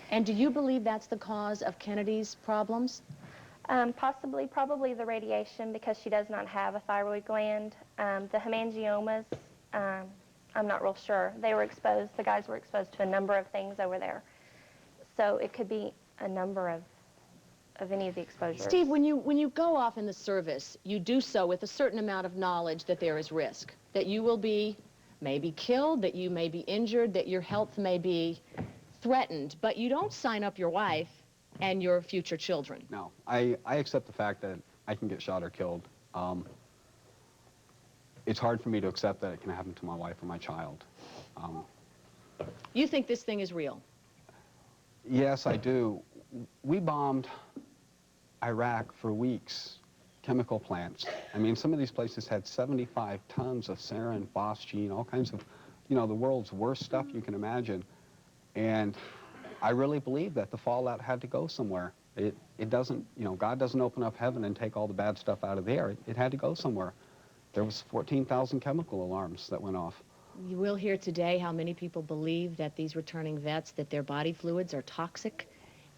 And do you believe that's the cause of Kennedy's problems? Possibly, probably the radiation, because she does not have a thyroid gland. The hemangiomas, I'm not real sure. They were exposed, the guys were exposed to a number of things over there. So it could be a number of any of the exposures. Steve, when you go off in the service, you do so with a certain amount of knowledge that there is risk, that you will be maybe killed, that you may be injured, that your health may be threatened, but you don't sign up your wife and your future children. No, I accept the fact that I can get shot or killed. It's hard for me to accept that it can happen to my wife or my child. You think this thing is real? Yes, I do. We bombed Iraq for weeks, chemical plants. I mean, some of these places had 75 tons of sarin, phosgene, all kinds of, you know, the world's worst stuff you can imagine. And I really believe that the fallout had to go somewhere. It doesn't, you know, God doesn't open up heaven and take all the bad stuff out of there. It had to go somewhere. There was 14,000 chemical alarms that went off. You will hear today how many people believe that these returning vets, that their body fluids are toxic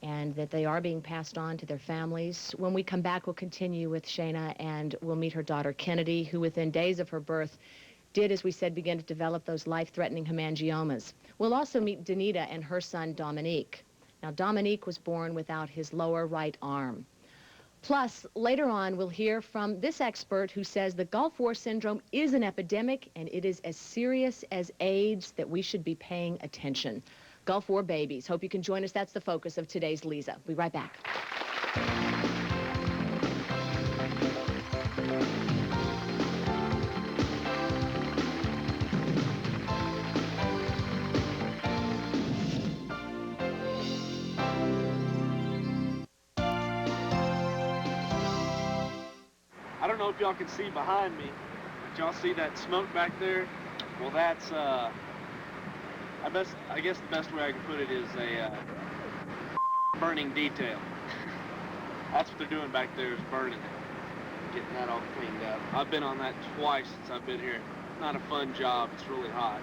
and that they are being passed on to their families. When we come back, we'll continue with Shana, and we'll meet her daughter, Kennedy, who within days of her birth did, as we said, begin to develop those life-threatening hemangiomas. We'll also meet Danita and her son, Dominique. Now, Dominique was born without his lower right arm. Plus, later on, we'll hear from this expert who says the Gulf War syndrome is an epidemic, and it is as serious as AIDS, that we should be paying attention. Gulf War babies. Hope you can join us. That's the focus of today's Leeza. We'll be right back. I don't know if y'all can see behind me, but y'all see that smoke back there? Well, that's, I guess the best way I can put it is a burning detail. That's what they're doing back there, is burning it, getting that all cleaned up. I've been on that twice since I've been here. Not a fun job, it's really hot.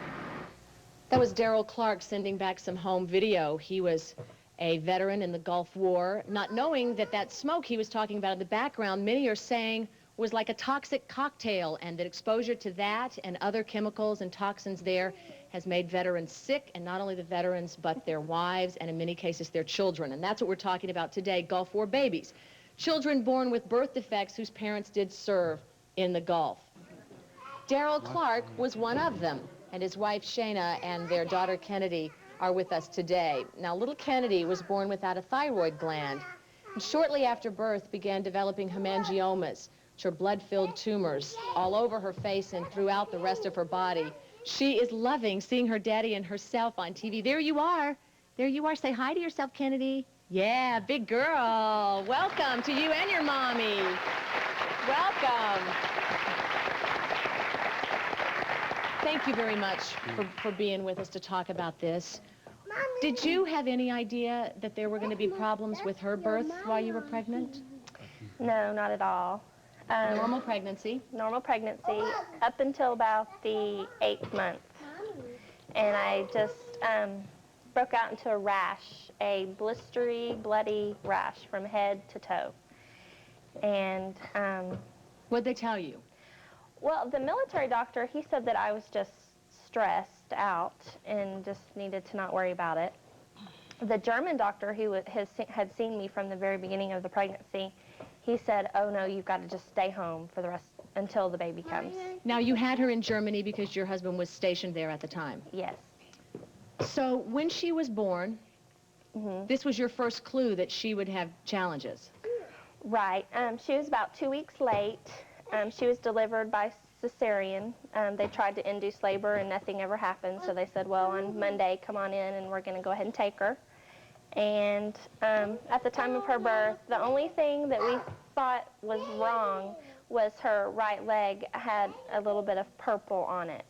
That was Darrell Clark sending back some home video. He was a veteran in the Gulf War, not knowing that that smoke he was talking about in the background, many are saying was like a toxic cocktail, and that exposure to that and other chemicals and toxins there has made veterans sick, and not only the veterans, but their wives, and in many cases their children. And that's what we're talking about today, Gulf War babies. Children born with birth defects whose parents did serve in the Gulf. Darrell Clark was one of them, and his wife Shana and their daughter Kennedy are with us today. Now, little Kennedy was born without a thyroid gland, and shortly after birth began developing hemangiomas, which are blood-filled tumors all over her face and throughout the rest of her body. She is loving seeing her daddy and herself on TV. There you are. There you are. Say hi to yourself, Kennedy. Yeah, big girl. Welcome to you and your mommy. Welcome. Thank you very much for being with us to talk about this. Did you have any idea that there were going to be problems with her birth while you were pregnant? No, not at all. Normal pregnancy? Normal pregnancy up until about the 8th month. And I just broke out into a rash, a blistery, bloody rash from head to toe. And what'd they tell you? Well, the military doctor, he said that I was just stressed out and just needed to not worry about it. The German doctor who had seen me from the very beginning of the pregnancy, he said, oh no, you've got to just stay home for the rest until the baby comes. Now, you had her in Germany because your husband was stationed there at the time. Yes. So when she was born, this was your first clue that she would have challenges. Right. She was about 2 weeks late. She was delivered by cesarean. They tried to induce labor and nothing ever happened, so they said, well, on Monday, come on in and we're going to go ahead and take her. And at the time of her birth, the only thing that we thought was wrong was her right leg had a little bit of purple on it.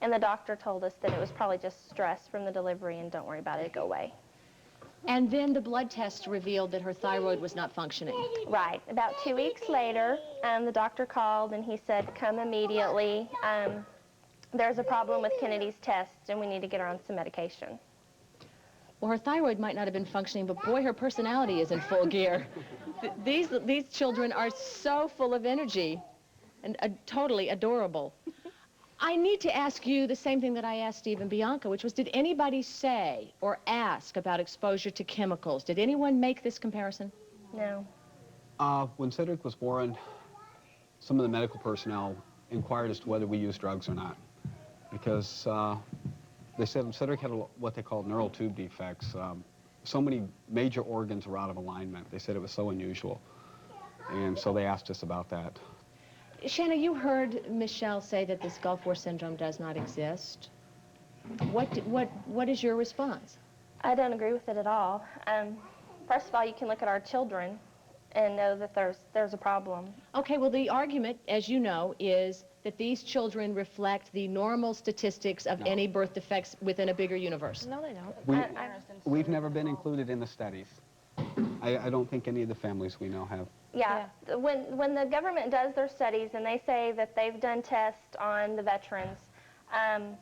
And the doctor told us that it was probably just stress from the delivery and don't worry about it, it'll go away. And then the blood test revealed that her thyroid was not functioning. Right. About 2 weeks later, the doctor called and he said, come immediately. There's a problem with Kennedy's test and we need to get her on some medication. Well, her thyroid might not have been functioning, but boy, her personality is in full gear. These children are so full of energy and totally adorable. I need to ask you the same thing that I asked Steve and Bianca, which was, did anybody say or ask about exposure to chemicals? Did anyone make this comparison? No. When Cedric was born, some of the medical personnel inquired as to whether we used drugs or not, because they said Cedric had what they called neural tube defects. So many major organs were out of alignment. They said it was so unusual, and so they asked us about that. Shanna, you heard Michelle say that this Gulf War syndrome does not exist. What is your response? I don't agree with it at all. First of all, you can look at our children and know that there's a problem. Okay, well, the argument, as you know, is that these children reflect the normal statistics of any birth defects within a bigger universe. No, they don't. We've never been included in the studies. I don't think any of the families we know have. Yeah. When the government does their studies and they say that they've done tests on the veterans, and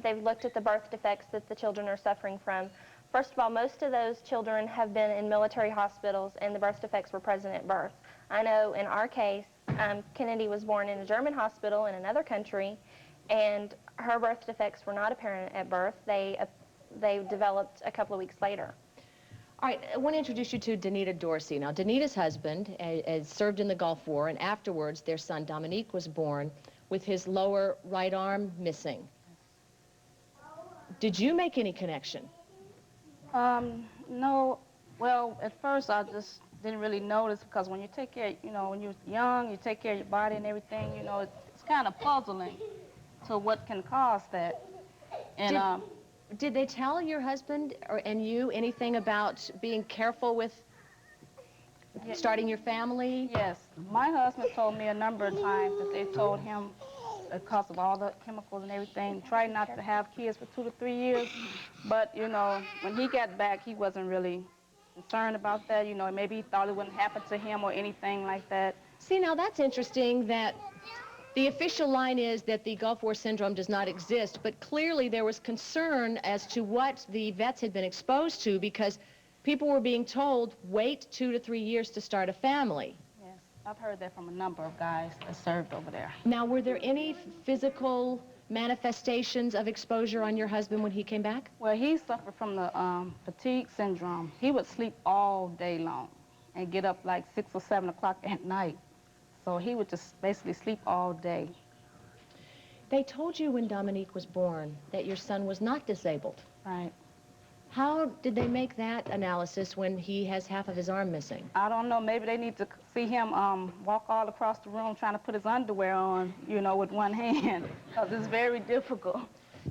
they've looked at the birth defects that the children are suffering from, first of all, most of those children have been in military hospitals and the birth defects were present at birth. I know in our case, Kennedy was born in a German hospital in another country, and her birth defects were not apparent at birth. They developed a couple of weeks later. All right, I want to introduce you to Danita Dorsey. Now, Danita's husband served in the Gulf War, and afterwards their son Dominique was born with his lower right arm missing. Did you make any connection? No. Well, at first I just didn't really notice, because when you take care, when you're young, you take care of your body and everything, it's kind of puzzling to what can cause that. And did they tell your husband and you anything about being careful with starting your family? Yes. My husband told me a number of times that they told him, because of all the chemicals and everything, try not to have kids for 2 to 3 years. But, when he got back, he wasn't really concerned about that. Maybe he thought it wouldn't happen to him or anything like that. See, now that's interesting that the official line is that the Gulf War syndrome does not exist, but clearly there was concern as to what the vets had been exposed to, because people were being told, wait 2 to 3 years to start a family. Yes, I've heard that from a number of guys that served over there. Now, were there any physical manifestations of exposure on your husband when he came back? Well, he suffered from the fatigue syndrome. He would sleep all day long and get up like 6 or 7 o'clock at night. So he would just basically sleep all day. They told you when Dominique was born that your son was not disabled. Right. How did they make that analysis when he has half of his arm missing? I don't know. Maybe they need to see him walk all across the room trying to put his underwear on, with one hand, because it's very difficult.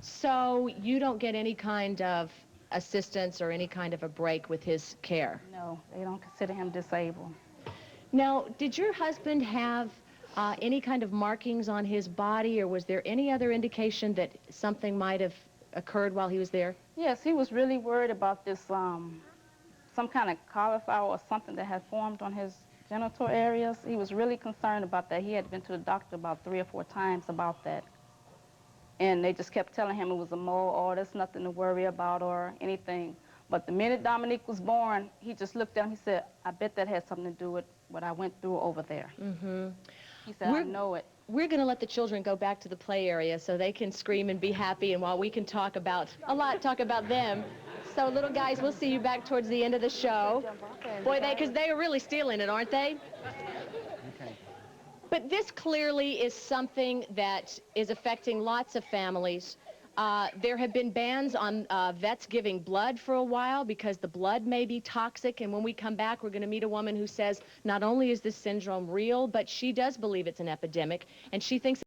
So you don't get any kind of assistance or any kind of a break with his care? No, they don't consider him disabled. Now, did your husband have any kind of markings on his body, or was there any other indication that something might have occurred while he was there? Yes, he was really worried about this, some kind of cauliflower or something that had formed on his genital areas. He was really concerned about that. He had been to the doctor about 3 or 4 times about that. And they just kept telling him it was a mole, or there's nothing to worry about or anything. But the minute Dominique was born, he just looked down, he said, I bet that had something to do with what I went through over there. Mm-hmm. He said, I know it. We're going to let the children go back to the play area so they can scream and be happy, and while we can talk about them. So, little guys, we'll see you back towards the end of the show. Boy, because they are really stealing it, aren't they? Okay. But this clearly is something that is affecting lots of families. There have been bans on vets giving blood for a while because the blood may be toxic, and when we come back, we're going to meet a woman who says not only is this syndrome real, but she does believe it's an epidemic, and she thinks